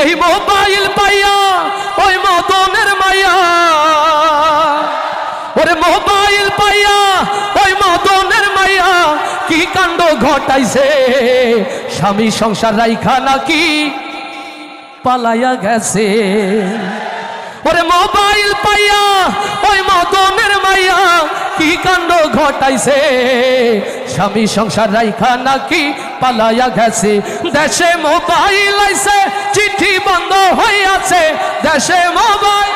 এই মোবাইল পাইয়া ওই মদনের মায়া, ওরে মোবাইল পাইয়া ওই মদনের মায়া কি কাণ্ড ঘটাইছে, স্বামী সংসার রাইখা নাকি পালাইয়া গেছে। ওরে মোবাইল পাইয়া ওই মদনের মাইয়া কি কাণ্ড ঘটাইছে, স্বামী সংসার রাইখা নাকি পালাইয়া গেছে। দেশে মোবাইল আইছে চিঠি বন্ধ হইয়াছে, দেশে মোবাইল,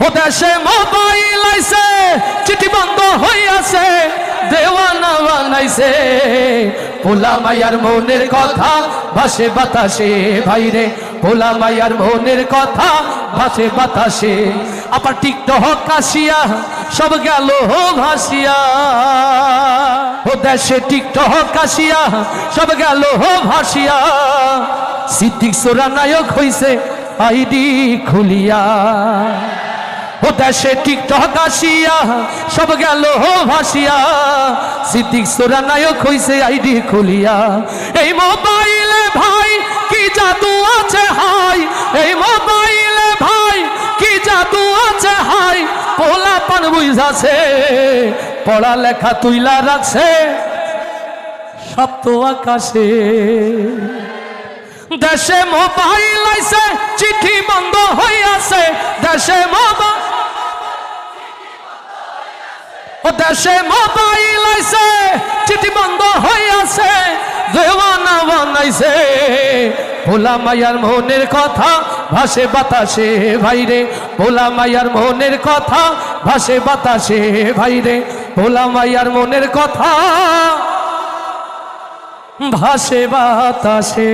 ও দেশে মোবাইল আইছে চিঠি বন্ধ হইয়াছে, দেওয়ানা বানাইছে। পোলা মায়ার মনের কথা ভাসে বাতাসে ভাইরে, পোলা মায়ার মনের কথা ভাসে বাতাসে। আবার টিকটক কাশিয়া সব গেল ভাসিয়া, ও দেশে টিকটক কাশিয়া সব গেল ভাসিয়া। সিদ্দিক সোরা নায়ক হইছে আইডি খুলিয়া, ও দেশে টিকটক আসিয়া সব গেল ভাসিয়া। সিদ্দিক সোরা নায়ক হইছে আইডি খুলিয়া। এই মোবাইলে ভাই কি জাদু আছে হাই, এই মোবাইলে ভাই কি জাদু আছে হাই। পোলা পান বুঝাছে পড়া লেখা তুইলা রাখছে সপ্ত আকাশে। দেশে মোবাইল আইছে চিঠি বন্ধ হইয়াছে, দেশে মোবাইল, ও দেশে মোবাইল আইছে চিঠি বন্ধ হইয়াছে, দেওয়ানা বানাইছে। ভোলা মায়ার মনের কথা ভাসে বাতাসে ভাইরে, ভোলা মায়ার মনের কথা ভাসে বাতাসে ভাইরে, ভোলা মায়ার মনের কথা ভাসে বাতাসে।